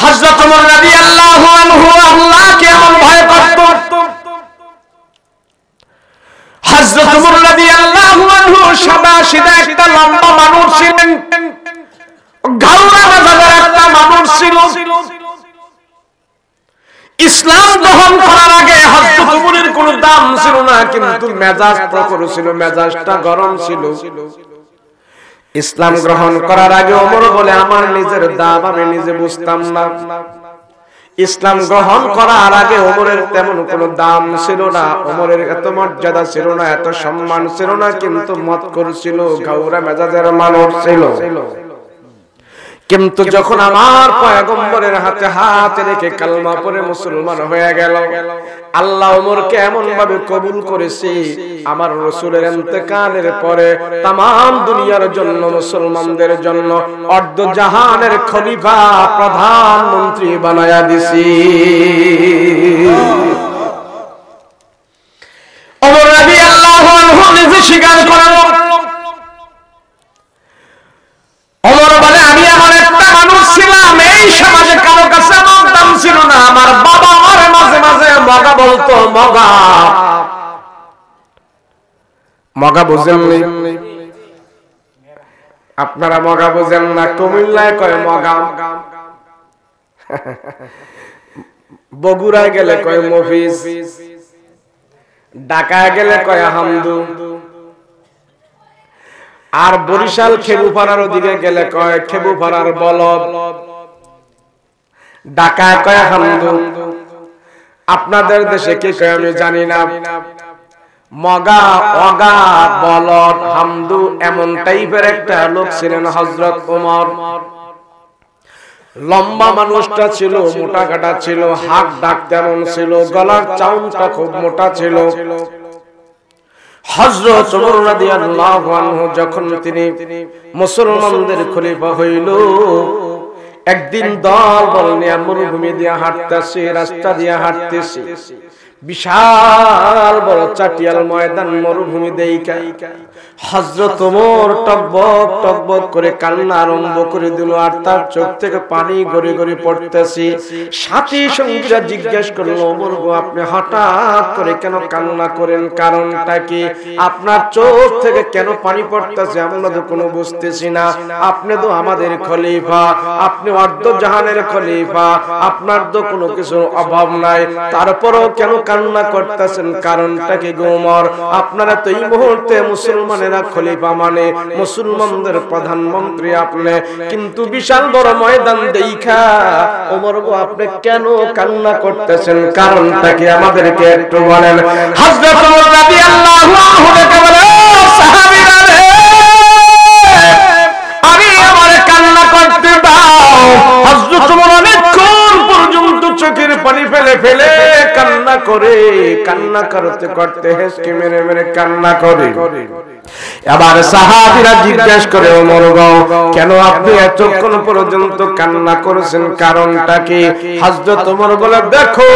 হযরত ওমর রাদিয়াল্লাহু আনহু আল্লাহকে এমন ভয় করত। হযরত ওমর রাদিয়াল্লাহু আনহু সাদা-সিধা একটা লম্বা মানুষ ছিলেন, গাউরা মেজাজের একটা মানুষ ছিল। ইসলাম গ্রহণ করার আগে হযরত ওমরের কোনো দাম ছিল না, কিন্তু মেজাজ প্রখর ছিল, মেজাজটা গরম ছিল। ইসলাম গ্রহণ করার আগে ওমর বলে, আমার নিজের দাম আমি নিজে বুঝতাম না। ইসলাম গ্রহণ করার আগে ওমরের তেমন কোনো দাম ছিল না, ওমরের এত মর্যাদা ছিল না, এত সম্মান ছিল না, কিন্তু মত করছিল, গাউরা মেজাজের মানুষ ছিল। কিন্তু যখন আমার পয়গম্বরের হাতে হাত রেখে কালমা পড়ে মুসলমান হয়ে গেল, আল্লাহ ওমরকে এমন ভাবে কবুল করেছে, আমার রাসূলের ইন্তেকালের পরে तमाम দুনিয়ার জন্য, মুসলমানদের জন্য অর্ধ জাহানের খলিফা, প্রধানমন্ত্রী বানায়া দিছি। ওমর রাদিয়াল্লাহু আনহু নিজে স্বীকার করেন, ওমর বলে, আমি এমন একটা মানুষ ছিলাম, এই সমাজে কারো কাছে আমার দাম ছিল না। আমার বাবা আমার মাঝে মাঝে মগা বলতো, মগা। মগা বুঝেন নি? আপনারা মগা বুঝেন না? কুমিল্লায় কয় মগা, বগুড়ায় গেলে কয় মফিজ, ঢাকায় গেলে কয় হামদু, আর বরিশাল খেবুপাড়ার ওদিকে গেলে কয় খেবুপাড়ার বলদ, ঢাকায় কয় হামদু। আপনাদের দেশে কি কয় আমি জানি না। মগা, অগা, বলদ, হামদু এমন টাইপের একটা লোক ছিলেন হযরত ওমর। লম্বা মানুষটা ছিল, মোটা কাটা ছিল, হাত ডাক তেমন ছিল, গলার চাউনটা খুব মোটা ছিল। হযরত ওমর রাদিয়াল্লাহু আনহু যখন তিনি মুসলমানদের খলিফা হইল, একদিন দল নিয়ে মরুভূমি দিয়ে হাঁটতেছে, রাস্তা দিয়ে হাঁটতেছে, বিশাল বড় চাটিয়াল ময়দান মরুভূমি দেইকা হযরত ওমর টকবক টকবক করে কান্না আরম্ভ করে দিল, আর তার চোখ থেকে পানি গড়ি গড়ি পড়তেছে। সাথী সঙ্গীরা জিজ্ঞেস করলো, ওমর গো, আপনি হঠাৎ করে কেন কান্না করেন? কারণটা কি? আপনার চোখ থেকে কেন পানি পড়তেছে? আমরা তো কোনো বুঝতেছি না। আপনি তো আমাদের খলিফা, আপনি অর্ধ জাহানের খলিফা, আপনার তো কোনো কিছুর অভাব নাই, তারপরও কেন কান্না করতেছেন? কারণটা কি গো ওমর? আপনারা তো এই মুহূর্তে মুসলমানেরা খলিফা মানে মুসলমানদের প্রধানমন্ত্রী আপনি, কিন্তু বিশাল বড় ময়দান দেইখা ওমর গো আপনি কেন কান্না করতেছেন? কারণটা কি আমাদেরকে একটু বলেন। হযরত ওমর রাদিয়াল্লাহু আনহু কে বলে, সাহাবীরা রে, আমি আমার কান্না করতে দাও। হযরত ওমর অনেকক্ষণ পর্যন্ত চোখের পানি ফেলে ফেলে কান্না করে, কান্না করতে করতে হেসকে মেরে মেরে কান্না করে। আবার সাহাবীরা জিজ্ঞেস করে, ওমর গো, কেন আপনি এতক্ষণ পর্যন্ত কান্না করেছেন? কারণটা কি? হযরত ওমর বলে, দেখো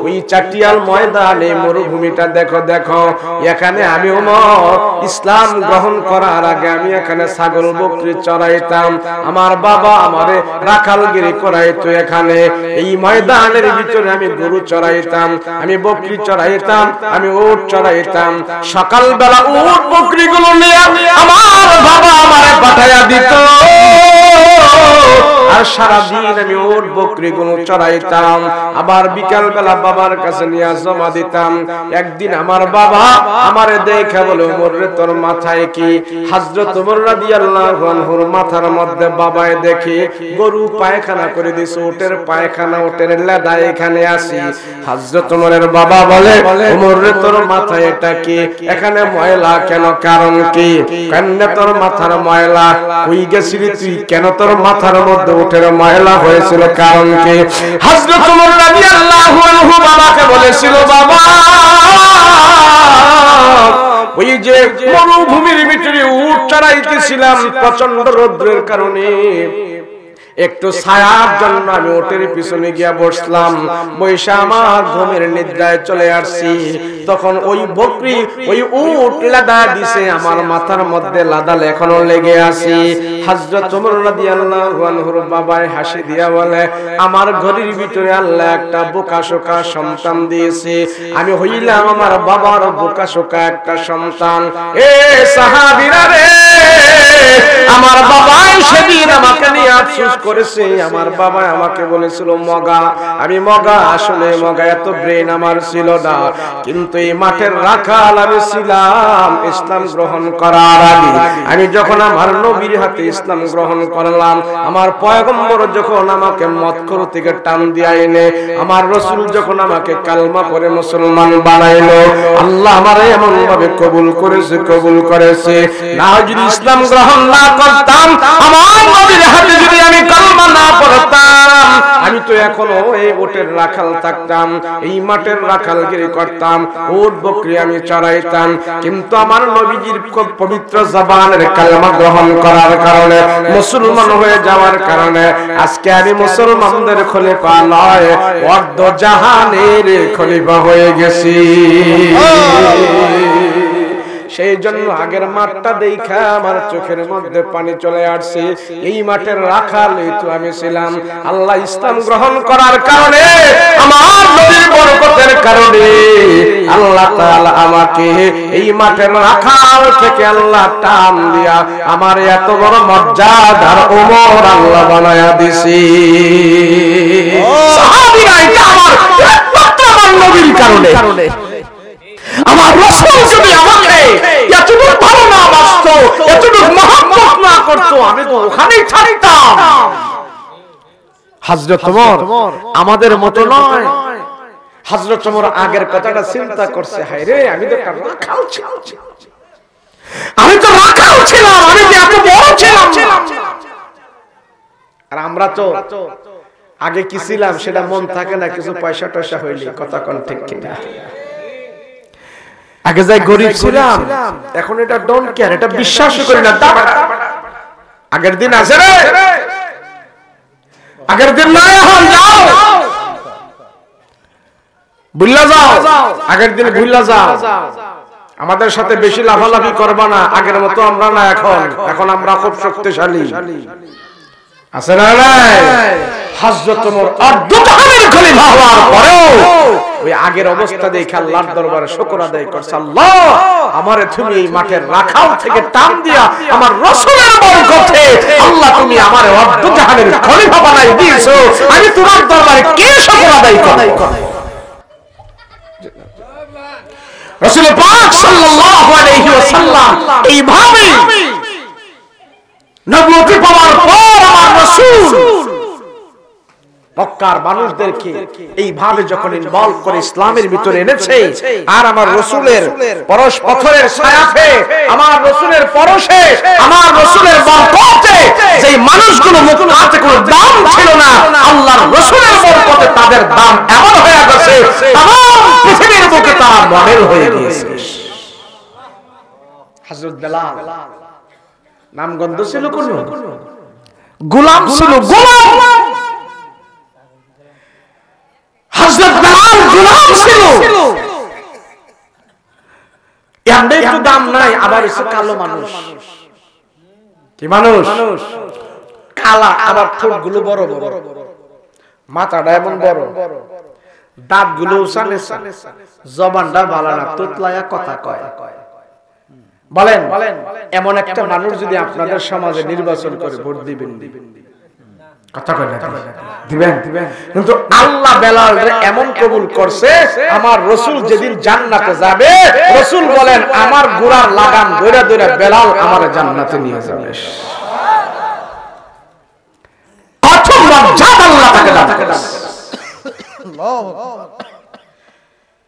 ওই চাটিয়াল ময়দানে মরুভূমিটা দেখো, দেখো এখানে আমি ওমর ইসলাম গ্রহণ করার আগে আমি এখানে ছাগল বকরি চড়াইতাম, আমার বাবা আমারে রাখালগিরি করাইতো, এখানে এই ময়দানের ভিতরে আমি গরু চড়াইতাম, আমি বকরি চড়াইতাম, আমি উট চড়াইতাম। সকালবেলা উট বকরি গুলো নিয়ে আমার বাবা আমারে পাঠাইয়া দিত, আর সারাদিন আমি উট বকরি গুলো চড়াইতাম, আবার বিকাল বেলা বাবার কাছে নিয়ে জমা দিতাম। একদিন আমার বাবা আমারে দেখে বলে, ওমর রে, তোর মাথায় কি? হযরত ওমর রাদিয়াল্লাহু আনহুর মাথার মধ্যে বাবায় দেখে গরু পায়খানা করে দিছে, উটের পায়খানা, উটের লেদা এখানে আসি। হযরত ওমরের বাবা বলে, ওমর রে, তোর মাথায় এটা কি? এখানে ময়লা কেন? কারণ কি? কেন তোর মাথার ময়লা? কই গেছিলি তুই? কেন তোর মাথার মধ্যে উটের ময়লা হয়েছিল? কারণ কি? হযরত ওমর রাদিয়াল্লাহু আনহু বাবাকে বলেছিল, বাবা ওই যে মরুভূমির ভিতরে উট চড়াইতেছিলাম, প্রচন্ড রৌদ্রের কারণে একটু ছায়ার জন্য আমি উটের পিছনে গিয়া বসলাম, বৈশা আমার ঘুমের নিদ্রায় চলে আসছি। তখন ওই বকরি ওই উট লাদা দিছে, আমার মাথার মধ্যে লাদাল এখনো লেগে আছে। হযরত ওমর রাদিয়াল্লাহু আনহুর বাবাই হাসি দিয়া বলে, আমার ঘরের ভিতরে আল্লাহ একটা বোকাশোকা সন্তান দিয়েছে, আমি হইলাম আমার বাবার বোকাশোকা একটা সন্তান। এ সাহাবীরা রে, আমার বাবাই সেদিন আমাকে নিয়ে আফসোস করেছে। আমার বাবা আমাকে বলেছিল মগা, আমি মগা, আসলে মগা এত ব্রেন আমার ছিল না, কিন্তু এই মাঠের রাখাল আমি ছিলাম ইসলাম গ্রহণ করার আগে। আমি যখন আমার নবীর হাতে ইসলাম গ্রহণ করলাম, আমার পয়গম্বর যখন আমাকে মদখোর থেকে টান দিয়ে এনে, আমার রাসূল যখন আমাকে কালমা পড়ে মুসলমান বানাইলো, আল্লাহ আমারে এমন ভাবে কবুল করেছে। না যদি ইসলাম গ্রহণ না করতাম, আমার নবীর হাতে যদি আমি কালমা না পড়তাম, আমি তো এখনো এই উটের রাখাল থাকতাম, এই মাঠের রাখালগিরি করতাম, উট বকরি আমি চড়াইতাম। কিন্তু আমার নবীজির পবিত্র জবানের কালমা গ্রহণ করার কারণে, মুসলমান হয়ে যাওয়ার কারণে আজকে আমি মুসলমানদের খলিফা নয়, অর্ধ জাহানের খলিফা হয়ে গেছি। সেই জন্য আগের মাঠটা দেখা আমার চোখের মধ্যে পানি চলে আসছে। এই মাঠের রাখাল তো আমি ছিলাম। আল্লাহ ইসলাম গ্রহণ করার কারণে, আমার নবীর বরকতের কারণে আল্লাহ তাআলা আমাকে এই মাঠের রাখাল থেকে আল্লাহ টান দিয়া আমার এত বড় মর্যাদার ওমর আল্লাহ বানায়া দিছি। সাহাবীরা, এটা আমার একমাত্র আমার নবীর কারণে। আমার রাসূল যদি আমাকে এতটুকু ভালো না বাসতো, এতটুকু মহব্বত না করতো, আমি তো ওখানেই থাকতাম। হযরত ওমর আমাদের মতো নয়। হযরত ওমর আগের কথাটা চিন্তা করছে, হায় রে, আমি তো রাখাল ছিলাম, আমি তো এত বড় ছিলাম। আর আমরা তো আগে কি ছিলাম সেটা মন থাকে না, কিছু পয়সা টয়সা হইলে, কথা কোন ঠিক কিনা? আগে যাই গরিব ছিলাম, এখন এটা ডোন্ট কেয়ার, এটা বিশ্বাস করি না। আগের দিন আছে রে, আগের দিন নাই, এখন যাও ভুল্লা যাও, আগের দিন ভুল্লা যাও। আমাদের সাথে বেশি লাফালাফি করবা না, আগের মতো আমরা না, এখন আমরা খুব শক্তিশালী। আছে না নাই? হযরত ওমর অর্ধ জাহানের খলিফা হওয়ার পরেও ওই আগের অবস্থা দেখে আল্লাহর দরবারে শুকর আদায় করছে, আল্লাহ আমারে তুমি এই মাঠের রাখাল থেকে টান দিয়া আমার রাসূলের বরকতে আল্লাহ তুমি আমারে অর্ধ জাহানের খলিফা বানাই দিয়েছো, আমি তোমার দরবারে কি শুকর আদায় করব? রাসূল পাক সাল্লাল্লাহু আলাইহি ওয়াসাল্লাম এইভাবে নবুয়ত পাওয়ার পর আমার রাসূল মক্কার মানুষদেরকে এইভাবে যখন ইনভলভ করে ইসলামের ভিতরে এনেছে, আর আমার রাসূলের পরশ পথরের ছায়াতে, আমার রাসূলের পরশে, আমার রাসূলের বরকতে যেই মানুষগুলো মুক্তাতে কোনো দাম ছিল না, আল্লাহর রাসূলের বরকতে তাদের দাম এমন হয়ে গেছে, तमाम পৃথিবীর বুকে তারা মডেল হয়ে গিয়েছে। হযরত বেলাল নামগন্ধ ছিল কোন? গোলাম ছিল, গোলাম। হযরত বেলাল গোলাম ছিল, এমনি একটু দাম নাই, আবার এসে কালো মানুষ। কি মানুষ? কালা, আবার ঠোঁটগুলো বড় বড়, মাথাটা এমন বড়, দাঁতগুলো সানে সানে, জবানটা ভালো না, তোতলায়া কথা কয়। বলেন এমন একটা মানুষ যদি আপনাদের সমাজে নির্বাচন করে ভোট দিবেন? কথা কয় না, দিবেন? কিন্তু আল্লাহ বেলালরে এমন কবুল করছে, আমার রাসূল যেদিন জান্নাতে যাবে, রাসূল বলেন আমার গোড়ার লাগাম ধরে ধরে বেলাল আমারে জান্নাতে নিয়ে যাবে। কত মর্যাদা আল্লাহ তাকে দান করেছে।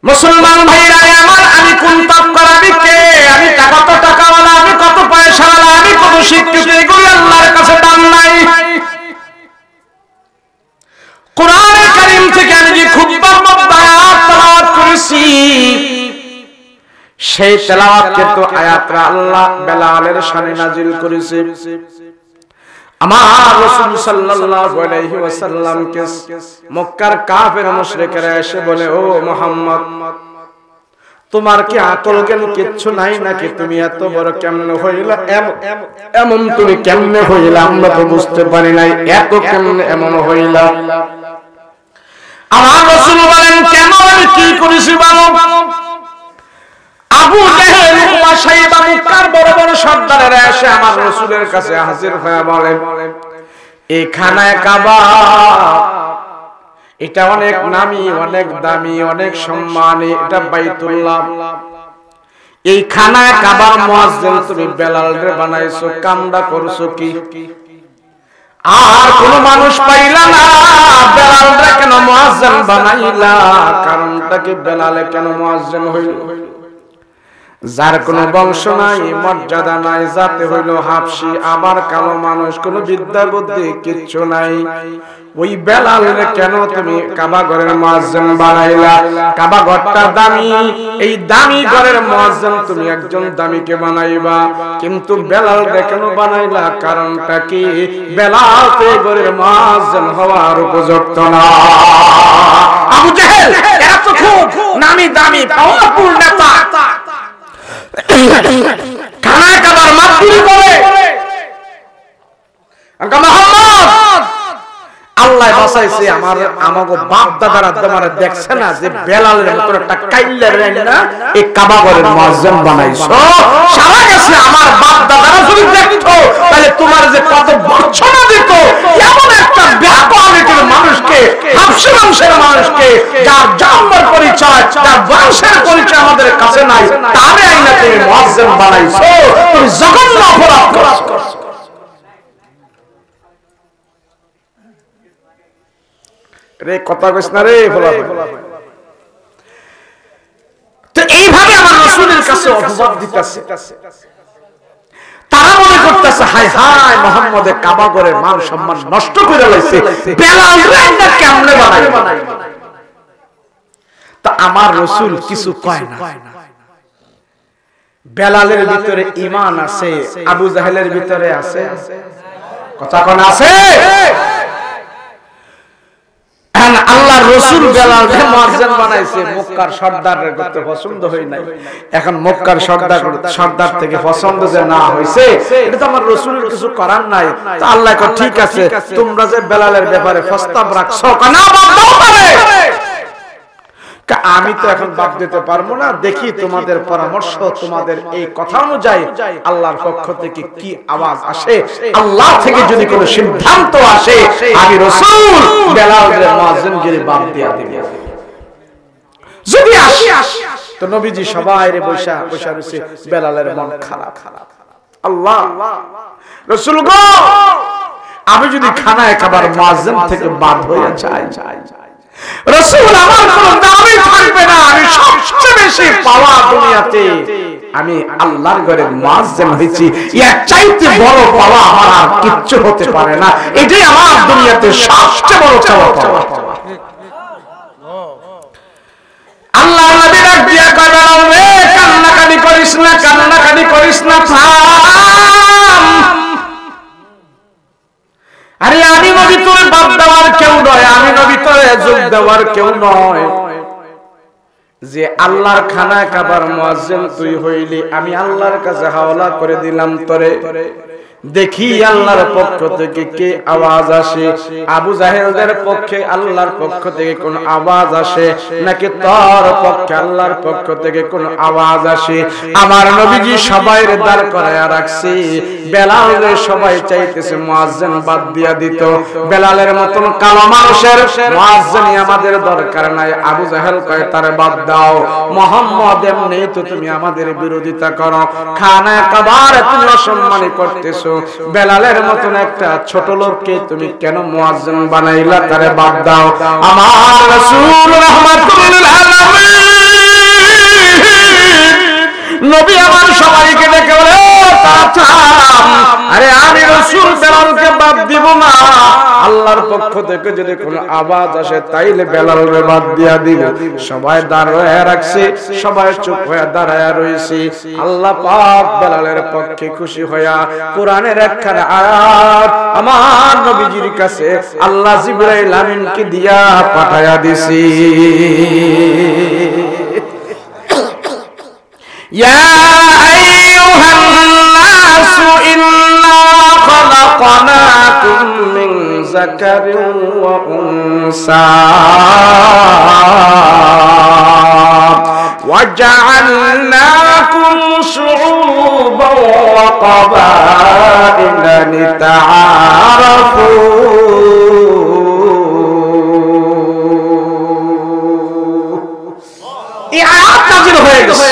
মুসলমান ভাইরা আমার, আমি কোন পাপ করা, আমি কে, আমি কত টাকাওয়ালা, আমি কত পয়সাওয়ালা, আমি কত শিক্ষিত, এগুলো আল্লাহর কাছে দাম নাই। কোরআনে কারীম থেকে আমি যে খুব আয়াত তেলাওয়াত করেছি, সেই তেলাওয়াত কিন্তু আয়াতরা আল্লাহ বেলালের শানে নাজিল করেছে। আমার রাসূল সাল্লাল্লাহু আলাইহি ওয়াসাল্লামকে মক্কার কাফের মুশরিকরা এসে বলে, ও মুহাম্মদ, তোমার কি আকল জ্ঞান কিচ্ছু নাই নাকি? তুমি এত বড় কেমনে হইলা? এমন তুমি কেমনে হইলা? আমরা তো বুঝতে পারি নাই, এত কেমনে এমন হইলা? আমার রাসূল বলেন, কেন আমি কি করেছি বলো? আবু জেহেল, উতবা, সাইবা, মক্কার বড় বড় সর্দারেরা এসে আমার রাসূলের কাছে হাজির হয়ে বলেন, এই খানায় কাবা এটা অনেক নামী, অনেক দামি, অনেক সম্মানী, এটা বাইতুল্লাহ। এই খানায় কাবার মুয়াজ্জিন তুমি বেলালরে বানাইছো, কামটা করছো কি? আর কোন মানুষ পাইলা না, বেলালরে কেন মুয়াজ্জিন বানাইলা? কারণটা কি? বেলালে কেন মুয়াজ্জিন হইল? যার কোনো বংশ নাই, মর্যাদা নাই, জাতে হইল হাবশি, আবার কালো মানুষ, কোনো বিদ্যা বুদ্ধি কিচ্ছু নাই, ওই বেলালের কেন তুমি কাবা ঘরের মুয়াজ্জিন বানাইলা? কাবা ঘরটা দামি, এই দামি ঘরের মুয়াজ্জিন তুমি একজন দামিকে বানাইবা, কিন্তু বেলালকে কেন বানাইলা? কারণটা কি? বেলাল তো ঘরের মুয়াজ্জিন হওয়ার উপযুক্ত না। আবু জেহেল এত খুব নামি দামি পাওয়ারফুল নেতা খানায় কাবার মাতবুরি করে, মুহাম্মদ আল্লাহ বাঁচাইছে। আমাগো বাপ দাদারা তোমার দেখছে না যে বেলালের মতো একটা কাইল্লার না এই কাবা ঘরের মুয়াজ্জিন বানাইছো? সারা গেছে আমার বাপ দাদারা যদি দেখতো তাহলে তোমার যে কত বর্ষনা দিত। এমন একটা কোয়ালিটির মানুষকে, হাবশী বংশের মানুষকে, যার জন্মের পরিচয়, যার বংশের পরিচয় আমাদের কাছে নাই, তারে আইনা তুমি মুয়াজ্জিন বানাইছো। তুমি জঘন্য অপরাধ করছো। রে কথা কইছ না রে বলা। তো এইভাবে আমার রাসূলের কাছে অপবাদ দিতেছে। তারা মনে করতেছে হায় হায় মুহাম্মদে কাবা ঘরের মান সম্মান নষ্ট করে লাইছে, বেলালরে না কেমনে বানাই। তা আমার রাসূল কিছু কয় না। বেলালের ভিতরে ঈমান আছে, আবু জাহেলের ভিতরে আছে, কথা কোন আছে? আল্লাহর রাসূল বেলালকে মুয়াজ্জিন বানাইছে, মক্কার সর্দারের করতে পছন্দ হয় নাই। এখন মক্কার সর্দার থেকে পছন্দ যে না হইছে, এটা তো আমার রাসূলের কিছু করার নাই। তো আল্লাহ কয় ঠিক আছে, তোমরা যে বেলালের ব্যাপারে প্রস্তাব রাখছো, না বাদ দাও পারে, আমি তো এখন বাদ দিতে পারবো না। দেখি তোমাদের পরামর্শ, তোমাদের এই কথা অনুযায়ী আল্লাহর পক্ষ থেকে কি আওয়াজ আসে। আল্লাহ থেকে যদি কোনো সিদ্ধান্ত আসে, আমি রাসূল বেলালের মুয়াজ্জিনগিরি বাদ দিয়া দিব। যদি আসে তো নবীজি সবাইরে বৈশা রইছে, বেলালের মন খারাপ। আল্লাহ রাসূল গো, আমি যদি খানায় খাবার মুয়াজ্জিন থেকে বাদ হয়ে যাই, রাসূল আমার কোনো দামই থাকবে না। আমি সবচেয়ে বেশি পাওয়া দুনিয়াতে আমি আল্লাহর ঘরের মুয়াজ্জিন হইছি, এর চাইতে বড় পাওয়া আমার আর কিচ্ছু হতে পারে না। এটাই আমার দুনিয়াতে সবচেয়ে বড় পাওয়া। আল্লাহ নবী ডাক দিয়া কয়, রে কান্নাকাটি করিস না, কান্নাকাটি করিস না, আরে আমি নবী তোর বাদ দেওয়ার কেউ নয়, আমি নবী তোর যোগ দেওয়ার কেউ নয়। যে আল্লাহর খানায় কাবার মুয়াজ্জিন তুই হইলি, আমি আল্লাহর কাছে হাওলা করে দিলাম তোরে। দেখি আল্লাহর পক্ষ থেকে কে আওয়াজ আসে। আবু জাহেলদের পক্ষে আল্লাহর পক্ষ থেকে কোন আওয়াজ আসে নাকি তোর পক্ষে আল্লাহর পক্ষ থেকে কোন আওয়াজ আসে? আমার নবীজি সবাইর দাঁড় করায়া রাখছে। বেলালের সবাই চাইতেছে মুয়াজ্জিন বাদ দিয়া দিত। বেলালের মতন কালো মানুষের মুয়াজ্জিনই আমাদের দরকার নাই। আবু জাহেল কয় তারে বাদ দাও, মুহাম্মদ এমনি তো তুমি আমাদের বিরোধিতা করো, খানায় কাবার তুমি অসম্মানী করতেছো, বেলালের মতন একটা ছোট লোককে তুমি কেন মুয়াজ্জিন বানাইলা? তারে বাদ দাও। আমার রাসূল রাহমাতুল লিল আলামিন নবী আমার সবাইকে ডেকে বলে, ও আরে আমি রাসূল বেলালকে বাদ দিব না। আল্লাহর পক্ষ থেকে যদি কোনো আওয়াজ আসে তাইলে বেলালকে বাদ দিয়া দিব। সবাই দাঁড়ায় রাখছে, সবাই চুপ হয়ে দাঁড়ায় রইছে। আল্লাহ পাক বেলালের পক্ষে খুশি হইয়া কোরআনের একখানা আয়াত আমার নবীজির কাছে আল্লাহ জিবরাইল আমিনকে দিয়া পাঠায়া দিছি। ইয়া আইয়ুহান নাসু ইন্না খলাকনাকুম মিন যাকারিন ওয়া উনসা ওয়া জাআলনাকুম শুউবান ওয়া ক্বাবাইলা লিতাআরাফু। এই আয়াত নাযিল হয়ে গেছে।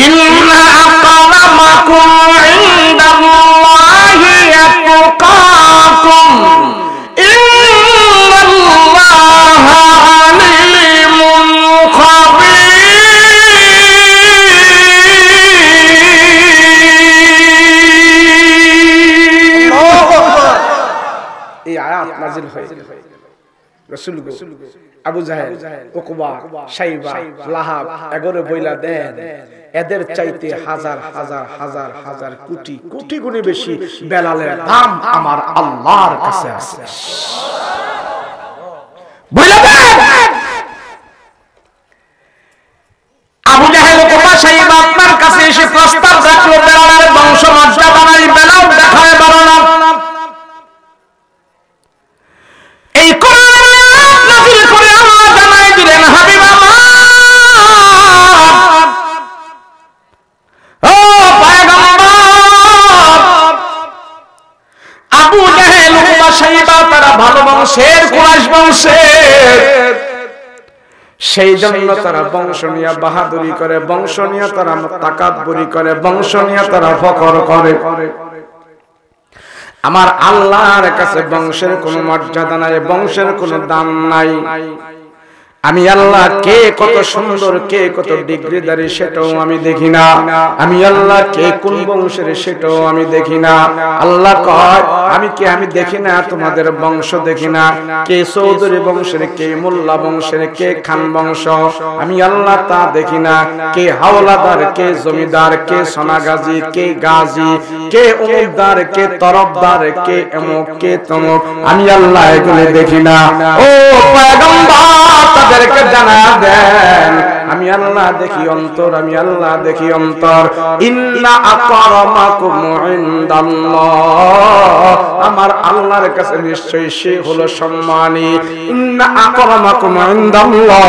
ইন্না আকরামাকুম ইনদাল্লাহি আতকাকুম ইন্নাল্লাহা আলিমুন খাবীর। এই আয়াত নাযিল হয়েছে। রাসূল আবু জাহেল, উকবা, শাইবা, লাহাব এগরে বইলা দেন, এদের চাইতে হাজার হাজার হাজার হাজার কোটি কোটি গুণে বেশি বেলালের দাম আমার আল্লাহর কাছে আছে। বইলা দেন আবু জাহেল, উকবা, শাইবা আপনার কাছে এসে প্রস্তাব রাখলো বেলালের বংশ মর্যাদা নাই, বেলাল দেখায় বলো না। এই ভালো বংশের, কুরাইশ বংশের, সেই জন্য তারা বংশ নিয়ে বাহাদুরি করে, বংশ নিয়ে তারা তাকাব্বুরি করে, বংশ নিয়ে তারা ফখর করে। আমার আল্লাহর কাছে বংশের কোনো মর্যাদা নাই, বংশের কোনো দাম নাই। আমি আল্লাহ কে কত সুন্দর, কে কত ডিগ্রিদারি সেটাও আমি দেখি না। আমি আল্লাহ কে কোন বংশের সেটাও আমি দেখি না। আল্লাহ কয় আমি দেখি না তোমাদের বংশ দেখি না, কে চৌধুরী বংশের, কে মোল্লা বংশের, কে খান বংশ, আমি আল্লাহ তা দেখি না। কে হাওলাদার, কে জমিদার, কে সোনাগাজী, কে গাজী, কে অমুকদার, কে তরফদার, কে এমক, কে তমক, আমি আল্লাহ এগুলো দেখি না। ও পয়গম্বর তাদেরকে জানা দেন আমি আল্লাহ দেখি অন্তর, আমি আল্লাহ দেখি অন্তর। ইন্না আকরামাকুম ইনদাল্লাহ, আমার আল্লাহর কাছে নিশ্চয়ই সে হলো সম্মানী। ইন্না আকরামাকুম ইনদাল্লাহ,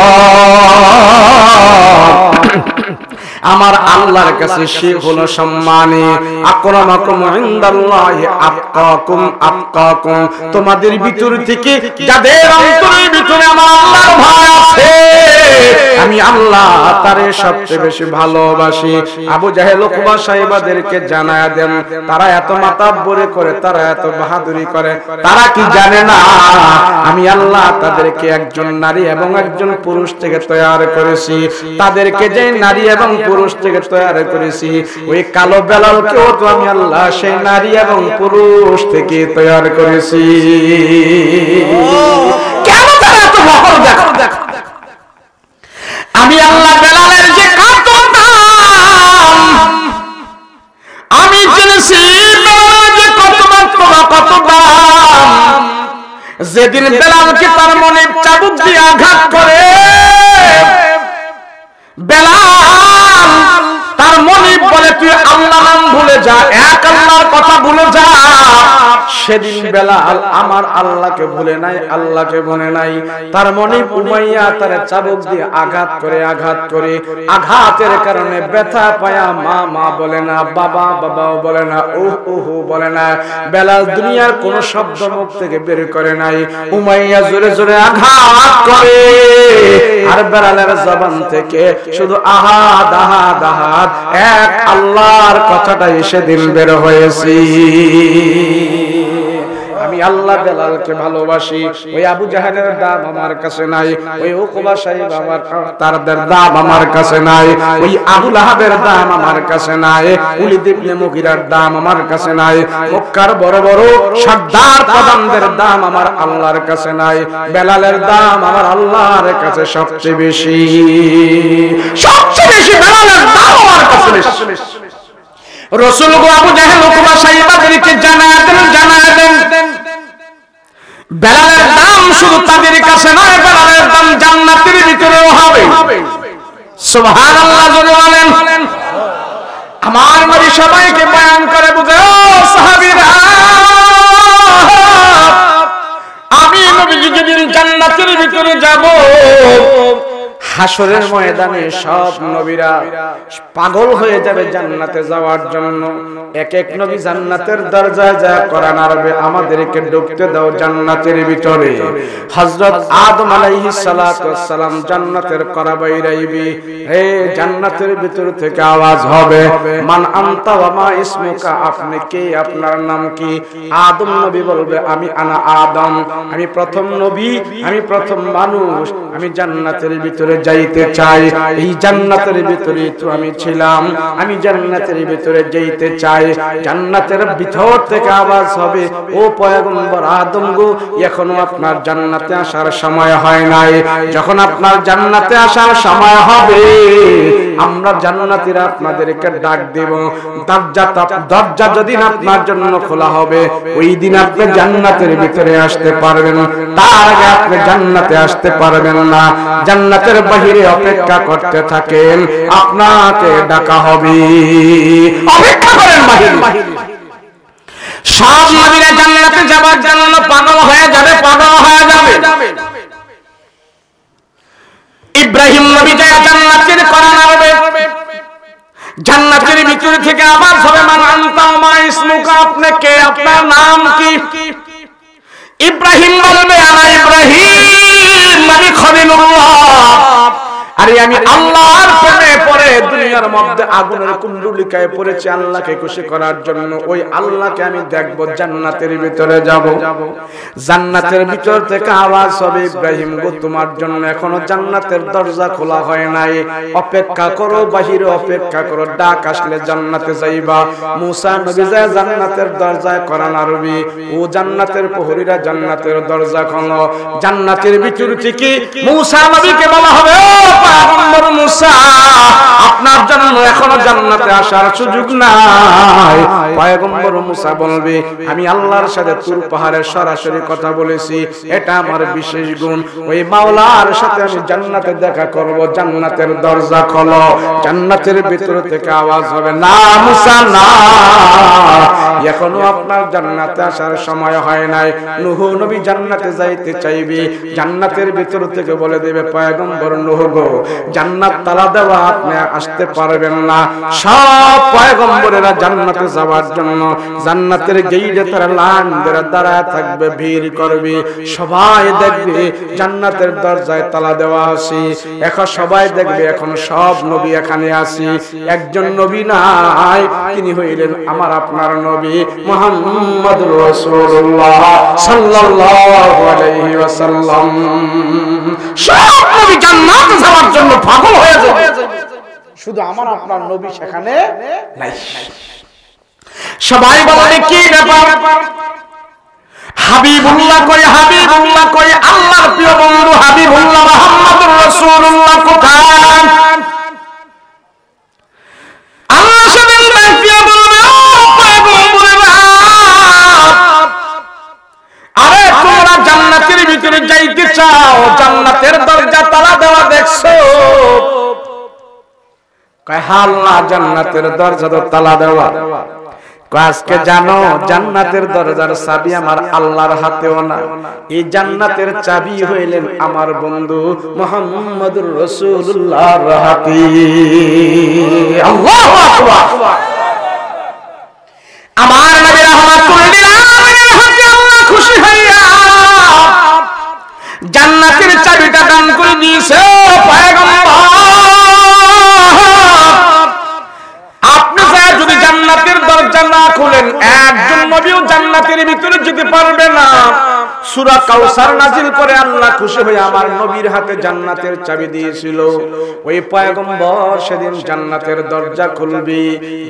আমার আল্লাহর কাছে সে হলো সম্মানী। আকরামাকুম ইনদাল্লাহি আতকাকুম আতকাকুম, তোমাদের ভিতর থেকে যাদের অন্তরের ভিতরে আমার আল্লাহর ভয় আছে আমি আল্লাহ তারে সবচেয়ে বেশি ভালোবাসি। আবু জাহেল, উকবা, শাইবাদেরকে জানায়া দেন, তারা এত মাতাব্বরি করে, তারা এত বাহাদুরি করে, তারা কি জানে না আমি আল্লাহ তাদেরকে একজন নারী এবং একজন পুরুষ থেকে তৈরি করেছি। তাদেরকে যে নারী এবং পুরুষ থেকে তৈরি করেছি, ওই কালো বেলালকেও তো আমি আল্লাহ সেই নারী এবং পুরুষ থেকে তৈরি করেছি। কেন তারা এত বহর? দেখো দেখো, আমি আল্লাহ বেলালের যে কত দাম আমি জেনেছি, বেলালের যে কত মাত্রা, কত দাম। যেদিন বেলালকে তার মনে চাবুক দিয়ে আঘাত করে, বেলাল তার মনে বলে তুই আল্লাহ নাম ভুলে যা, এক আল্লাহর কথা ভুলে যা। সেদিন বেলাল আমার আল্লাহকে ভুলে নাই, আল্লাহকে বলে নাই। তার মনে উমাইয়া তার চাবুক দিয়ে আঘাত করে, আঘাত করে, আঘাতের কারণে ব্যথা পায়া মা মা বলে না, বাবা বাবাও বলে না, ওহো বলে না। বেলাল দুনিয়ার কোন শব্দ মুখ থেকে বের করে নাই। উমাইয়া জোরে জোরে আঘাত করে, আর বেলালের জবান থেকে শুধু আহাদ আহাদ আহাদ এক আল্লাহর কথাটাই সেদিন বের হয়েছে। আমি আমি আল্লাহ বেলালকে ভালোবাসি। ওই আবু জাহেলের দাম আমার কাছে নাই, ওই উকবা সাহেব আমার তারদের দাম আমার কাছে নাই, ওই আবু লাহাবের দাম আমার কাছে নাই, ওলীদ ইবনে মুগীরার দাম আমার কাছে নাই, মক্কার বড় বড় সর্দার প্রধানদের দাম আমার আল্লাহর কাছে নাই, বেলালের দাম আমার আল্লাহর কাছে সবচেয়ে বেশি, সবচেয়ে বেশি বেলালের দাম আমার কাছে বেশি। রাসূল গো আবু জাহেল উকবা সাহেবদেরকে জানায় দেন বেলালের দাম শুধু তাদের কাছে নয়, বেলালের দাম জান্নাতের ভিতরেও হবে। সুবহানাল্লাহ জোরে বলেন। আমার নবী সবাইকে বয়ান করে বুঝে, ও সাহাবীরা, আমি নবীজি যেদিন জান্নাতের ভিতরে যাব, হাসরের ময়দানে সব নবীরা পাগল হয়ে যাবে জান্নাতে যাওয়ার জন্য। এক এক নবী জান্নাতের দরজায় যা কোরআন আরবে আমাদেরকে ঢুকতে দাও জান্নাতের ভিতরে। হযরত আদম আলাইহিস সালাতু ওয়াস সালাম জান্নাতের করাবাইরাইবি, হে জান্নাতের ভিতর থেকে আওয়াজ হবে, মান আনতা ওয়া মা ইসমুকা, আপনি কে, আপনার নাম কি? আদম নবী বলবে, আমি আনা আদম, আমি প্রথম নবী, আমি প্রথম মানুষ, আমি জান্নাতের ভিতরে যাইতে চাই। এই জান্নাতের ভিতরে তো আমি ছিলাম, আমি জান্নাতের ভিতরে যাইতে চাই। জান্নাতের ভিতর থেকে আওয়াজ হবে, ও পয়গম্বর আদম গো, এখনো আপনার জান্নাতে আসার সময় হয় নাই। যখন আপনার জান্নাতে আসার সময় হবে, আমরা জান্নাতীরা আপনাদেরকে ডাক দেব। দরজা যেদিন আপনার জন্য খোলা হবে, ওই দিন আপনি জান্নাতের ভিতরে আসতে পারবেন, তার আগে আপনি জান্নাতে আসতে পারবেন না। জান্নাতের বাহিরে অপেক্ষা করতে থাকেন, আপনাকে ডাকা হবে, অপেক্ষা করেন বাহিরে। সব নবীরা জান্নাতে যাবার জন্য পাগল হয়ে যাবে, পাগল হয়ে যাবে। ইব্রাহিম নবী যায় জান্নাতের কোরআন আরবে, জান্নাতের ভিতর থেকে আওয়াজ হবে, মান আনতা ওয়া মা ইসমুকা, আপনি কে, আপনার নাম কি? ইব্রাহিম বলবে, আনা ইব্রাহিম, আমি খলিলুল্লাহ। আরে আমি আল্লাহর প্রেমে পড়ে দুনিয়ার মধ্যে আগুনের কুণ্ডলিকায় পড়েছি আল্লাহকে খুশি করার জন্য। ওই আল্লাহকে আমি দেখব, জান্নাতের ভিতরে যাব। জান্নাতের ভিতর থেকে আওয়াজ হবে, ইব্রাহিম গো, তোমার জন্য এখনো জান্নাতের দরজা খোলা হয় নাই, অপেক্ষা করো, বাহিরে অপেক্ষা করো, ডাক আসলে জান্নাতে যাইবা। মুসা নবী যায় জান্নাতের দরজায়, কোরআন আরবি, ও জান্নাতের প্রহরীরা জান্নাতের দরজা খোলো। জান্নাতের ভিতর থেকে মুসা নবীকে বলা হবে, ও পয়গম্বর মুসা, আপনার জন্য এখনো জান্নাতে আসার সুযোগ নাই। পয়গম্বর মুসা বলবে, আমি আল্লাহর সাথে তুর পাহাড়ে সরাসরি কথা বলেছি, এটা আমার বিশেষ গুণ। ওই মাওলার সাথে আমি জান্নাতে দেখা করব, জান্নাতের দরজা খোলো। জান্নাতের ভিতর থেকে আওয়াজ হবে, না মুসা না, এখনো আপনার জান্নাতে আসার সময় হয় নাই। নূহ নবী জান্নাতে যাইতে চাইবে, জান্নাতের ভিতর থেকে বলে দেবে, পয়গম্বর নূহ গো, জান্নাত তালা দেওয়া, আপনি আসতে পারবেন না। সব পয়গম্বরেরা জান্নাতে যাওয়ার জন্য জান্নাতের গেইটে তারা লাইন ধরে দাঁড়ায় থাকবে, ভিড় করবে, সবাই দেখবে জান্নাতের দরজায় তালা দেওয়া আছে। এখন সবাই দেখবে, এখন সব নবী এখানে আছে, একজন নবী নাই, তিনি হইলেন আমার আপনার নবী মুহাম্মদুর রাসূলুল্লাহ সাল্লাল্লাহু আলাইহি ওয়াসাল্লাম। সব নবী জান্নাতে যাওয়ার জন্য পাগল হয়ে যাবে, শুধু আমার আপনার নবী সেখানে নাই। সবাই বলে, কি ব্যাপার, হাবিবুল্লাহ কই, হাবিবুল্লাহ কই, আল্লাহর প্রিয় বন্ধু হাবিবুল্লাহ মুহাম্মদুর রাসূলুল্লাহ কোথায়? আল্লাহ সেদিন প্রিয় বলবে, ও পয়গম্বরেরা, আরে তোমরা জান্নাতের ভিতরে যাইতে চাও, জান্নাতের দরজা তালা দেওয়া দেখছো? কয় হাল না, জান্নাতের দরজা তো তালা দেওয়া। আজকে জানো, জান্নাতের দরজার চাবি আমার আল্লাহর হাতেও না, এই জান্নাতের চাবি হইলেন আমার বন্ধু মুহাম্মদুর রাসূলুল্লাহর হাতে। আল্লাহু আকবার। আমার নবী রাহমাতুল লিল আলামিনের হাতে আল্লাহ খুশি হইয়া জান্নাতের চাবিটা দান করে দিয়েছে। পয়গম্বর, আপনি যদি জান্নাতের দরজা না খুলেন, একজন নবীও জান্নাতের ভিতরে যেতে পারবে না। সূরা কাউসার নাজিল করে আল্লাহ খুশি হয়ে আমার নবীর হাতে জান্নাতের চাবি দিয়েছিল। ওই পয়গম্বর সেদিন জান্নাতের দরজা খুলবে।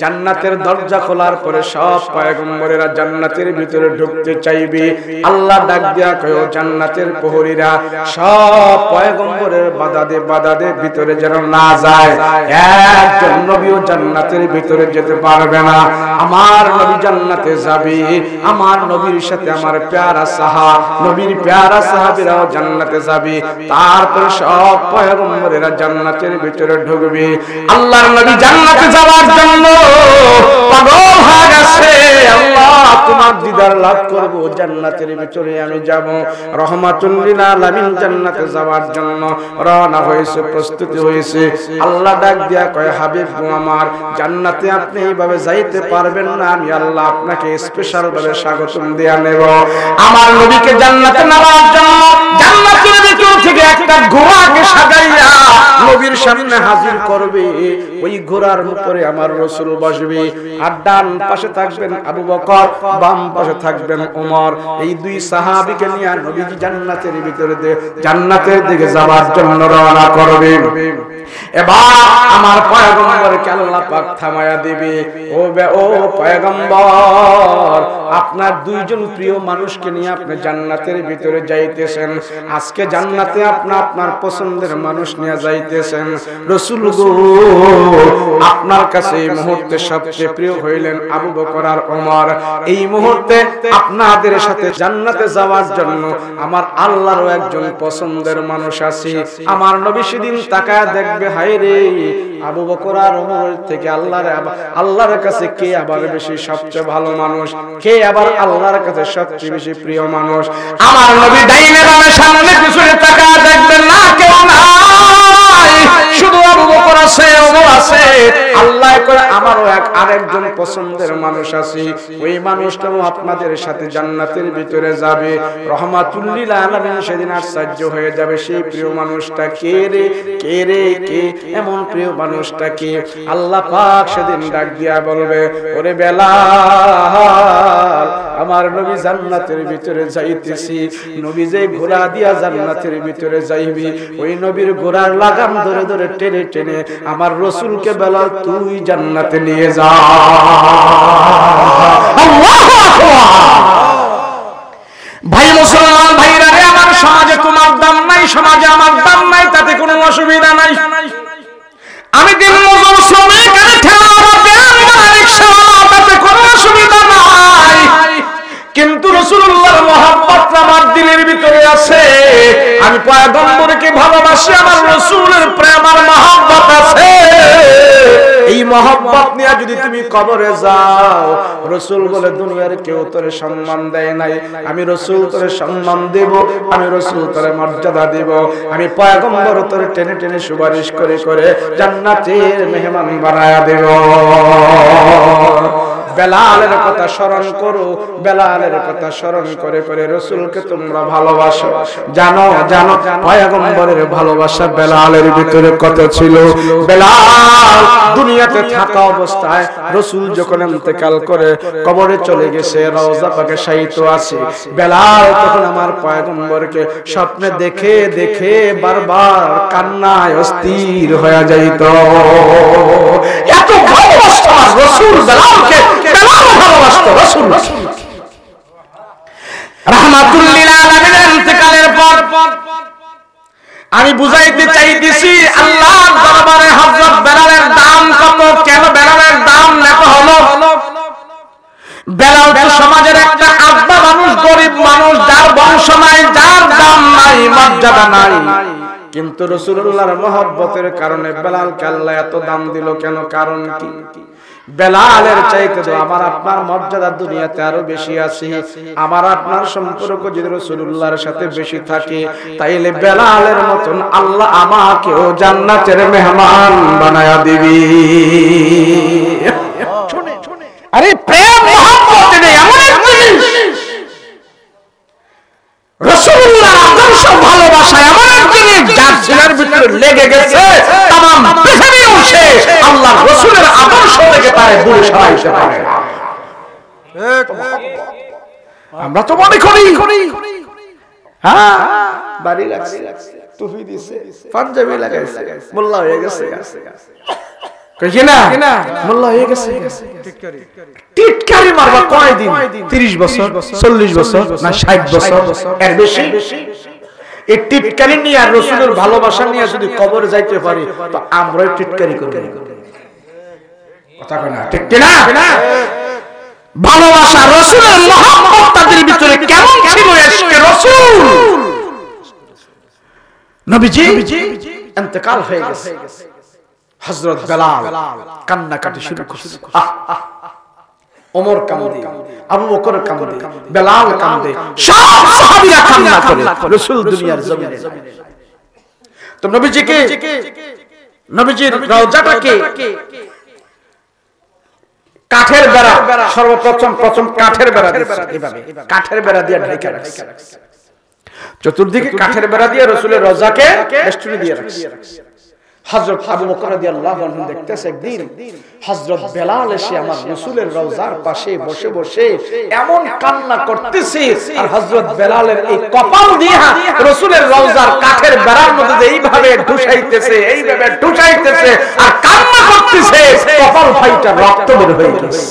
জান্নাতের দরজা খোলার পরে সব পয়গম্বরেরা জান্নাতের ভিতরে ঢুকতে চাইবে। আল্লাহ ডাক দিয়া কয়, জান্নাতের প্রহরীরা সব পয়গম্বরের বাধা দে ভিতরে যেন না যায়। একজন নবীও জান্নাতের ভিতরে যেতে পারবে না। আমার নবী জান্নাতে যাবে, আমার নবীর সাথে আমার প্যারা নবীর প্যারা সাহাবীরাও জান্নাতে যাবে। তারপরে সব পয়গম্বরেরা জান্নাতের ভিতরে ঢুকবে। আল্লাহর নবী জান্নাতে যাওয়ার জন্য পাগল হয়ে গেছে। আল্লাহ তোমার দিদার লাভ করব, জান্নাতের ভিতরে আমি যাব। রহমাতুল লিল আলামিন জান্নাতে যাওয়ার জন্য রওনা হয়েছে, প্রস্তুতি হয়েছে। আল্লাহ ডাক দিয়া কয়, হাবিব গো আমার, জান্নাতে আপনি এইভাবে যাইতে পারবেন না, আমি আল্লাহ আপনাকে স্পেশাল ভাবে স্বাগতম দেয়া নেব। আমার নবীকে জান্নাতে নেওয়ার জন্য জান্নাতের ভিতর থেকে একটা ঘোড়াকে সাজাইয়া নবীর সামনে হাজির করবে। ওই ঘোড়ার উপরে আমার রাসূল বসবে, আর ডান পাশে থাকবেন আবু বকর, বাম পাশে থাকবেন ওমর। এই দুই সাহাবীকে নিয়ে নবীজি জান্নাতের ভিতরে জান্নাতের দিকে যাওয়ার জন্য রওনা করবে। এবার আমার পয়গম্বরকে আল্লাহ পাক থামায়া দিবে। ও পয়গম্বর, আপনার দুইজন প্রিয় মানুষকে নিয়ে আপনি জান্নাতের ভিতরে যাইতেছেন। আজকে জান্নাতে আপনি আপনার পছন্দের মানুষ নিয়ে যাইতেছেন। রাসূল গো, আপনার কাছে এই মুহূর্তে সবচেয়ে প্রিয় হইলেন আবু বকর আর ওমর। এই মুহূর্তে আপনাদের সাথে জান্নাতে যাওয়ার জন্য আমার আল্লাহরও একজন পছন্দের মানুষ আছে। আমার নবী সেদিন তাকায় দেখবে, হায় রে, আবু বকর আর ওমর থেকে আল্লাহর কাছে কে আবার বেশি সবচেয়ে ভালো মানুষ, কে আবার আল্লাহর কাছে সবচেয়ে বেশি প্রিয় মানুষ। আমার নবী ডাইনে বামে সামনে পিছনে তাকায় দেখবেন না, কেউ নাই, শুধু আবু বকর আছে, ওমর আছে। আল্লাহ কয়, আমারও আরেকজন পছন্দের মানুষ আছে। ওই মানুষটাও আপনাদের সাথে জান্নাতের ভিতরে যাবে। রহমাতুল লিল আলামিন সেদিন আশ্চর্য হয়ে যাবে, সেই প্রিয় মানুষটা কে রে, কে রে, কে এমন প্রিয় মানুষটা কে? আল্লাহ পাক সেদিন ডাক দিয়া বলবে, ওরে বেলাল, আমার নবী জান্নাতের ভিতরে যাইতেছি। নবী যে ঘোড়া দিয়া জান্নাতের ভিতরে যাইবি, ওই নবীর ঘোড়ার লাগাম ধরে ধরে টেনে টেনে আমার রাসূলকে বেলাল তুই জান্নাতে নিয়ে যা। আল্লাহু আকবার। ভাই মুসলমান ভাইরা রে, আমার সমাজে তোমার দাম নাই, সমাজে আমার দাম নাই, তাতে কোনো অসুবিধা নাই। আমি দিন মজুর শ্রমিক, আমি ঠেলা রিকশাওয়ালা, তাতে কোনো অসুবিধা নাই। কিন্তু রাসূলুল্লাহর মহব্বত আমার দিলের ভিতরে আছে। আমি পয়গম্বরকে ভালোবাসি, আমার রাসূলের প্রেম আর মহব্বত আছে। এই মহব্বত নিয়ে যদি তুমি কবরে যাও, রাসূল বলে দুনিয়ার কেউ তোরে সম্মান দেয় নাই, আমি রাসূল তোরে সম্মান দেব, আমি রাসূল তোরে মর্যাদা দেব। আমি পয়গম্বর তোরে টেনে টেনে সুপারিশ করে করে জান্নাতের মেহমান বানায়া দেব। বেলালের কথা স্মরণ করো, বেলালের কথা স্মরণ করে করে রাসূলকে তোমরা ভালোবাসো। জানো জানো পয়গম্বরের ভালোবাসা বেলালের ভিতরে কত ছিল। বেলাল দুনিয়াতে থাকা অবস্থায় রাসূল যখন ইন্তেকাল করে কবরে চলে গেছে, রওজা পাকে শায়িত আছে, বেলাল তখন আমার পয়গম্বরকে স্বপ্নে দেখে দেখে বারবার কান্নায় অস্থির হয়ে যাইত। এত ভালোবাসতো রাসূল বেলালকে, বেলাল ভালোবাসতো রাসূল। রাহমাতুল লিল আলামিনের ইন্তেকালের পর আমি বুঝাইতে চাইতেছি আল্লাহর দরবারে হযরত বেলালের দাম কত, কেন বেলালের দাম এত হলো। বেলাল তো সমাজের একটা আব্বা মানুষ, গরিব মানুষ, যার বংশ নাই, যার দাম নাই, মর্যাদা নাই। কিন্তু রাসূলুল্লাহর মহব্বতের কারণে বেলালকে আল্লাহ এত দাম দিল কেন? কারণ কি? বেলালের চাইতে তো আমার আপনার মর্যাদা দুনিয়াতে আরো বেশি আছে। আমার আপনার সম্পর্ক যদি রাসূলুল্লাহর সাথে বেশি থাকে, তাইলে বেলালের মতন আল্লাহ আমাকেও জান্নাতের মেহমান বানায়া দিবি। আরে প্রেম মহব্বত এমন এক জিনিস, রাসূলুল্লাহর আদর্শ ভালোবাসা এমন এক জিনিস যার সিনার ভিতরে লেগে গেছে, तमाम পৃথিবীও সে আল্লাহর রাসূলের আদর্শ থেকে তারে দূরে সরাইতে পারে না। আমরা তো মনে করি হ্যাঁ বাড়ি রাখছে, টুপি দিছে, পাঞ্জাবি লাগাইছে, মোল্লা হয়ে গেছে। কই না মোল্লা হয়ে গেছে। টিটকারি মারবা কয়দিন? 30 বছর, 40 বছর না 60 বছর, এর বেশি? এই টিটকারি নিয়ে আর রাসূলের ভালোবাসা নিয়ে যদি কবরে যাইতে পারি তো আমরাও টিটকারি করব। কথা কয় না? ঠিক কি না? ভালোবাসা, রাসূলের মহব্বত তাদের ভিতরে কেমন ছিল? ইশকে রাসূল। নবীজি ইন্তেকাল হয়ে গেছে, হযরত বেলাল কান্নাকাটি শুরু করছে। ওমর কান্দে, আবু বকর কান্দে, বেলাল কান্দে, সব সাহাবীরা কান্না করে। রাসূল দুনিয়ার জমিনে। তো নবীজিকে, নবীজির রওজাটাকে কাঠের বেড়া, সর্বপ্রথম কাঠের বেড়া দিচ্ছে, এইভাবে কাঠের বেড়া দিয়ে ঢেকে রাখছে। চতুর্দিকে কাঠের বেড়া দিয়ে রাসূলের রওজাকে বেষ্টনী দিয়ে রাখছে। হযরত আবু বকর রাদিয়াল্লাহু আনহু দেখতেছে একদিন হযরত বেলাল এসে আমার রাসূলের রওজার পাশে বসে বসে এমন কান্না করতেছে, আর হযরত বেলালের এই কপাল দিয়ে রাসূলের রওজার কাঠের বেড়ার মধ্যে এইভাবে ঢুসাইতেছে, এইভাবে ঢুসাইতেছে আর কান্না করতেছে, কপাল ফাইটা রক্ত বের হয়ে গেছে।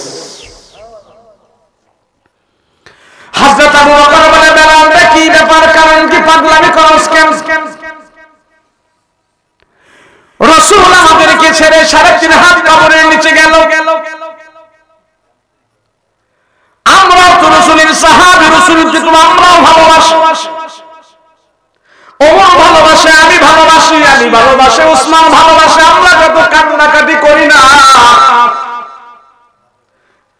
হযরত আবু বকর বলে, বেলাল কি ব্যাপার, কারণ কি, পাগলামি করছ কেন? রাসূল আমাদেরকে ছেড়ে 3.5 হাত কবরের নিচে গেল, আমরাও তো রাসূলের সাহাবী, রাসূলকে তো আমরাও ভালোবাসি। ওমর ভালোবাসে, আমি ভালোবাসি, আলী ভালোবাসে, ওসমান ভালোবাসে, আমরা কত কান্নাকাটি করি না?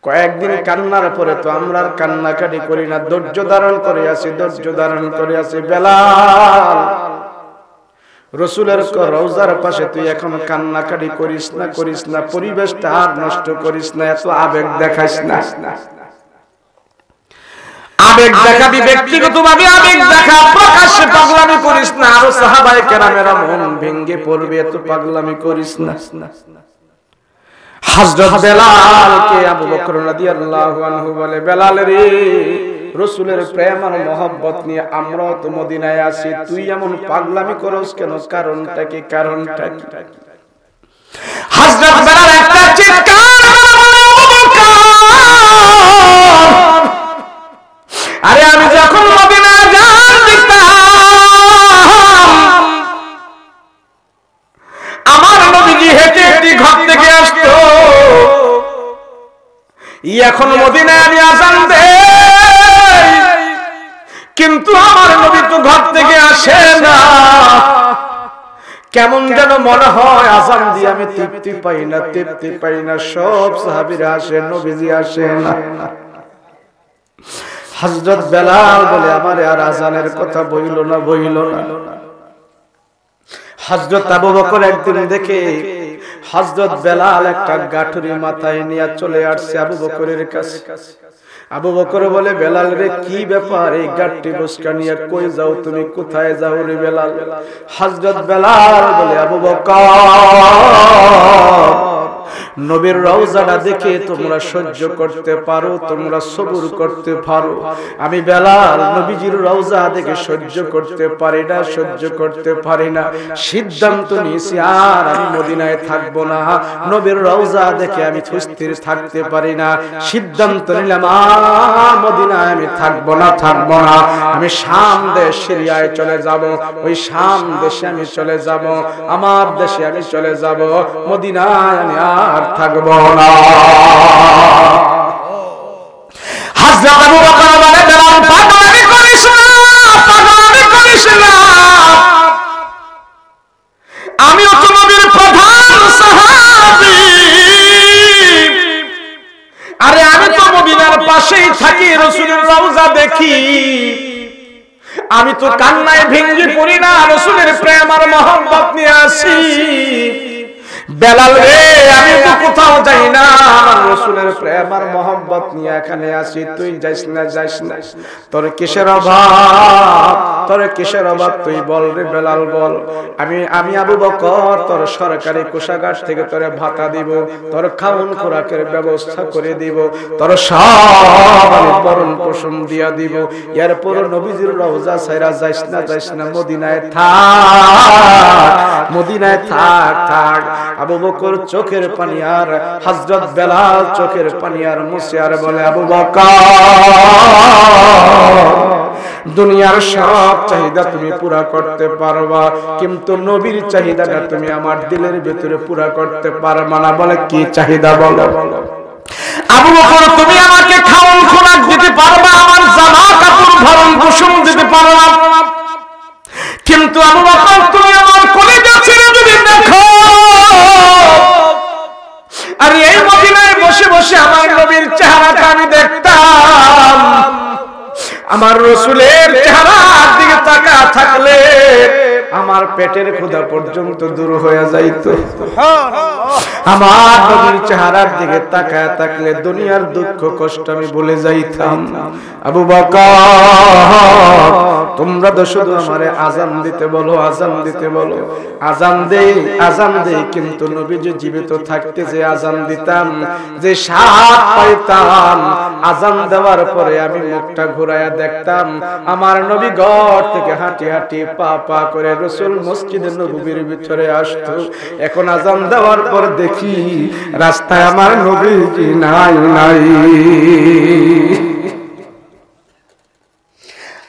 কয়েকদিন কান্নার পরে তো আমরা আর কান্নাকাটি করি না, ধৈর্য ধারণ করে আছি, ধৈর্য ধারণ করে আছি। বেলাল, রাসূলের রওজার পাশে তুই এখন কান্নাকাটি করিস না, করিস না, পরিবেশটা আর নষ্ট করিস না, এত আবেগ দেখাস না। আবেগ দেখাবি ব্যক্তিগতভাবে, আবেগ দেখা, প্রকাশ্যে পাগলামি করিস না। আর সাহাবায়ে কেরামের মন ভেঙে পড়বে, এত পাগলামি করিস না। হযরত বেলালকে আবু বকর রাদিয়াল্লাহু আনহু বলে, বেলাল রে, রাসূলের প্রেম আর মহব্বত নিয়ে আমরাও তো মদিনায় আছি, তুই এমন পাগলামি করস কেন? কারণটা কি? কারণটা কি? হযরত বেলাল একটা চিৎকার করে, আরে আমি যখন মদিনায় যান দিতাম, আমার নবীজি হেঁটে হেঁটে ঘর থেকে আসতো, এখন মদিনায় আমি আযান দেই, কিন্তু আমার নবী তো ঘর থেকে আসে না। কেমন যেন মনে হয় আযান দিয়ে আমি তৃপ্তি পাই না, তৃপ্তি পাই না। সব সাহাবীরা আসে, নবীজি আসে না। হযরত বেলাল বলে, আমারে আর আযানের কথা বইল না, বইল না। হযরত আবু বকর একদিন দেখে হযরত বেলাল একটা গাঠুরি মাথায় নিয়ে চলে আসছে আবু বকরের কাছে। আবু বকর বলে, বেলাল রে, কি ব্যাপার, এই গাঠটি বসকা নিয়ে কই যাও তুমি, কোথায় যাও রে বেলাল? হযরত বেলাল বলে, আবু বকর, নবীর রওজাটা দেখে তোমরা সহ্য করতে পারো, তোমরা সবুর করতে পারো, আমি বেলাল নবীজির রওজা দেখে সহ্য করতে পারি না, সহ্য করতে পারি না। সিদ্ধান্ত নিয়েছি আর আমি মদিনায় থাকবো না, নবীর রওজা দেখে আমি সুস্থির থাকতে পারি না। সিদ্ধান্ত নিলাম আর মদিনায় আমি থাকবো না, থাকবো না। আমি শাম দেশ সিরিয়ায় চলে যাব, ওই শাম দেশে আমি চলে যাব, আমার দেশে আমি চলে যাব, মদিনায় আমি আর থাকবো না। হযরত আবু বকর বলে, বেলাল পাগলামি করিস না, পাগলামি করিস না, আমিও তো নবীর প্রধান সাহাবী, আরে আমি তো মদিনার পাশেই থাকি, রাসূলের রওজা দেখি, আমি তো কান্নায় ভেঙে পড়ি না, রাসূলের প্রেম আর মহব্বত নিয়ে আসি। বেলাল রে আমি তো কোথাও যাই না, আমার রাসূলের প্রেম আর মহব্বত নিয়ে এখানে আছি, তুই যাইস না যাইস না। তোর কিসের অভাব, তোর কিসের অভাব তুই বল রে বেলাল বল। আমি আবু বকর তোর সরকারি কোষাগার থেকে তোরে ভাতা দিব, তোর খাওন খোরাকের ব্যবস্থা করে দিব, তোর সব আমি ভরণ পোষণ দিয়া দিব। এরপর নবীজির রওজা ছাইরা যাইস না যাইস না, মদিনায় থাক, মদিনায় থাক থাক। আবু বকর চোখের পানি আর হযরত বেলাল চোখের পানি আর মুছে আর বলে, আবু বকর দুনিয়ার সব চাহিদা তুমি পুরা করতে পারবা, কিন্তু নবীর চাহিদাটা তুমি আমার দিলের ভিতরে পুরা করতে পারবা না। বলে কি চাহিদা বলো? আবু বকর তুমি আমাকে খাওয়ান খোরাক দিতে পারবা, আমার জামা কাপড় ভরণ পোষণ দিতে পারবা, কিন্তু আবু বকর তুমি আমার কলিজা ছেড়ে যদি দেখো, আর এই মদিনায় বসে বসে আমার নবীর চেহারাটা আমি দেখতাম, আমার রাসূলের চেহারার দিকে তাকায় থাকলে আমার পেটের ক্ষুধা পর্যন্ত দূর হয়ে যাইত। আমার নবীর চেহারার দিকে তাকায় থাকলে দুনিয়ার দুঃখ কষ্ট আমি ভুলে যাইতাম। আবু বকর তোমরা তো শুধু আমারে আযান দিতে বলো, আযান দিতে বলো, আযান দেই, কিন্তু নবীজি জীবিত থাকতে যে আযান দিতাম, যে স্বাদ পাইতাম, আযান দেওয়ার পরে আমি মুখটা ঘুরায়া দেখতাম আমার নবী ঘর থেকে হাঁটি হাঁটি পা পা করে রাসূল মসজিদে নববীর ভিতরে আসতো। এখন আযান দেওয়ার পর দেখি রাস্তায় আমার নবীজি নাই নাই।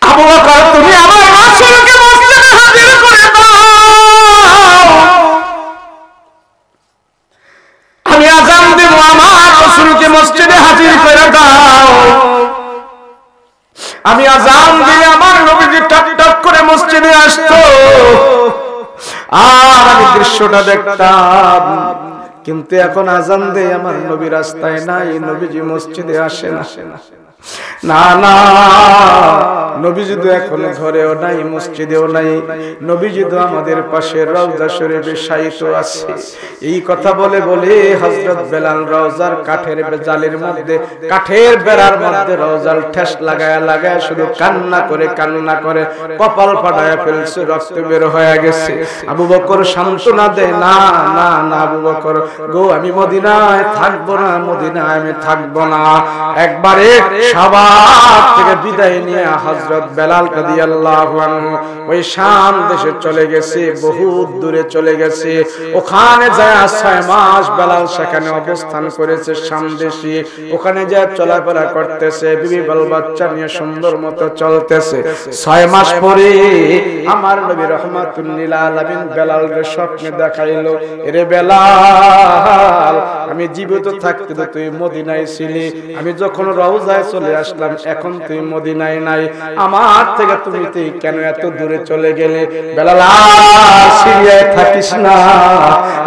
আবু বকর তুমি আমার রাসূলকে মসজিদে হাজির করে দাও, আমি আযান দেব, আমার রাসূলকে মসজিদে হাজির করে দাও। আমি আযান দিলে আমার নবীজি টক টক করে মসজিদে আসতো, আর আমি দৃশ্যটা দেখতাম। কিন্তু এখন আযান দেই আমার নবী রাস্তায় নাই, নবীজি মসজিদে আসে না। না না, নবীজি তো এখন ঘরেও নাই, মসজিদেও নাই, নবীজি তো আমাদের পাশে রওজা শরীফে শায়িত আছে। এই কথা বলে বলে হযরত বেলাল রওজার কাঠের জালের মধ্যে, কাঠের বেড়ার মধ্যে রওজাল ঠেস লাগায়া লাগায়া শুধু কান্না করে কপাল ফাটায়া ফেলছে, রক্ত বের হয়ে গেছে। আবু বকর সান্ত্বনা দেয়, না না না আবু বকর গো, আমি মদিনায় থাকবো না, মদিনায় আমি থাকবো না। একবারে সবার থেকে বিদায় নিয়ে হযরত বেলাল রাদিয়াল্লাহু আনহু ওই শাম দেশে চলে গেছে, বহুত দূরে চলে গেছে। ওখানে যায় 6 মাস বেলাল সেখানে অবস্থান করেছে শাম দেশে। ওখানে যায় চলাফেরা করতেছে, বিবি বাল বাচ্চা নিয়ে সুন্দর মতো চলতেছে। 6 মাস পরে আমার নবী রাহমাতুল লিল আলামিন বেলালকে স্বপ্নে দেখাইলো, এরে বেলাল আমি জীবিত থাকতে তো তুই মদিনায় ছিলি, আমি যখন রওজায় চলে আসলাম এখন তুই মদিনায় নাই, আমার থেকে তুমি কেন এত দূরে চলে গেলে? বেলাল সিরিয়ায় থাকিস না,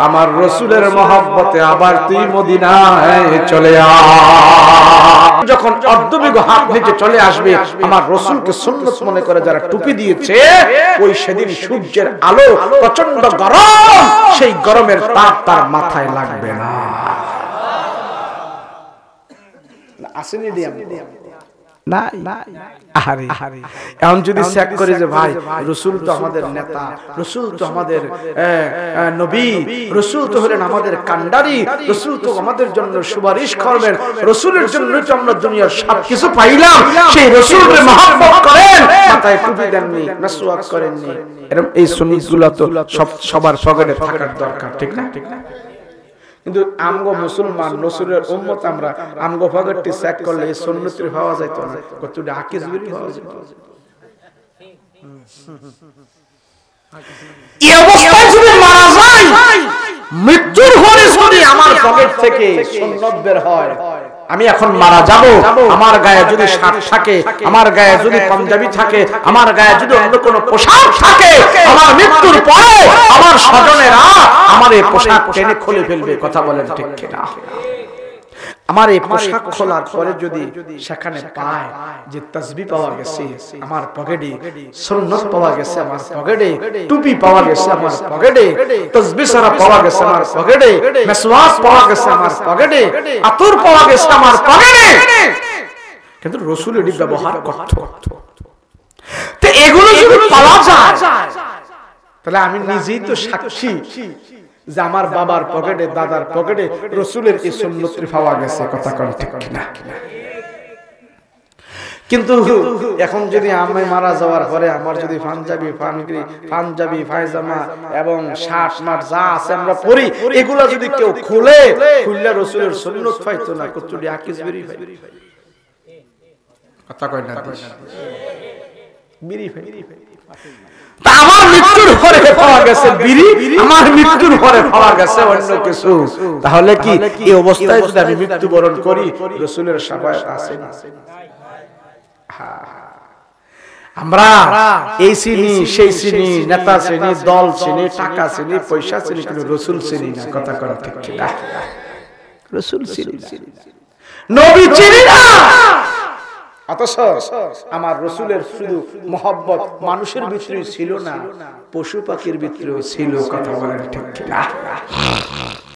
আমার রাসূলের মহব্বতে আবার তুই মদিনায় চলে আয়। যখন অর্ধবিঘ হাত নিচে চলে আসবে, আমার রাসূলকে সুন্নাত মনে করে যারা টুপি দিয়েছে, ওই সেদিন সূর্যের আলো প্রচন্ড গরম, সেই গরমের তাপ তার মাথায় লাগবে না। আসেনি দিয়াম নাই। এখন যদি চেক করে যে ভাই রাসূল তো আমাদের নেতা, রাসূল তো আমাদের নবী, রাসূল তো হলেন আমাদের কান্ডারি, রাসূল তো আমাদের জন্য সুপারিশ করবেন, রাসূলের জন্য তো আমরা দুনিয়ার সবকিছু পাইলাম, সেই রাসূলের মহব্বত করেন, মাথায় টুপি দেননি, মেসওয়াক করেননি, এরকম এই সুন্নাতগুলো তো সবার পকেটে থাকার দরকার, ঠিক না? কিন্তু আমগো মুসলমান রাসূলের উম্মত আমরা আমগো পকেটটি চেক করলে এই সুন্নতের পাওয়া যায় তো না, কতটা আকিজগুলি পাওয়া যায়। এই অবস্থায় যদি মারা যায়, মৃত্যুর পরে যদি আমার পকেট থেকে সুন্নত বের হয়, আমি এখন মারা যাব, আমার গায়ে যদি শার্ট থাকে, আমার গায়ে যদি পাঞ্জাবি থাকে, আমার গায়ে যদি অন্য কোনো পোশাক থাকে, আমার মৃত্যুর পরে আমার স্বজনেরা আমার এই পোশাক টেনে খুলে ফেলবে। কথা বলেন ঠিক কিনা? আমার এই পোশাক খোলার পরে যদি সেখানে পায় যে তাসবিহ পাওয়া গেছে আমার পকেটে, সুন্নাত পাওয়া গেছে আমার পকেটে, টুপি পাওয়া গেছে আমার পকেটে, তাসবিহ সারা পাওয়া গেছে আমার পকেটে, মিসওয়াক পাওয়া গেছে আমার পকেটে, আতর পাওয়া গেছে আমার পকেটে, কিন্তু রাসূল এটি ব্যবহার করত। তো এগুলো যদি পাওয়া যায় তাহলে আমি নিজেই তো সাক্ষী যে আমার বাবার পকেটে, দাদার পকেটে রাসূলের এই সুন্নাত পাওয়া গেছে। কথা কোন ঠিক কিনা? কিন্তু এখন যদি আমি মারা যাওয়ার পরে আমার যদি পাঞ্জাবি পায়জামা এবং শার্ট মার যা আছে আমরা পরি, এগুলা যদি কেউ খুলে রাসূলের সুন্নাত পাইতো না, কতটি আকিজ বেরি ভাই। কথা কই না? বিড়ি ভাই, তা আমার মৃত্যুর পরে পাওয়া গেছে বিড়ি, আমার মৃত্যুর পরে পাওয়া গেছে অন্য কিছু, তাহলে কি এই অবস্থায় যদি আমি মৃত্যুবরণ করি রাসূলের শাফায়াত আছে না? আমরা এই চিনি সেই চিনি, নেতা চিনি, দল চিনি, টাকা চিনি, পয়সা চিনি, কিন্তু রাসূল চিনি না। কথা কোন ঠিক কিনা? রাসূল চিনি না, নবী চিনি না। অথচ আমার রাসূলের শুধু মহব্বত মানুষের ভিতরে ছিল না, পশু পাখির ভিতরেও ছিল। কথা বলেন ঠিক কিনা?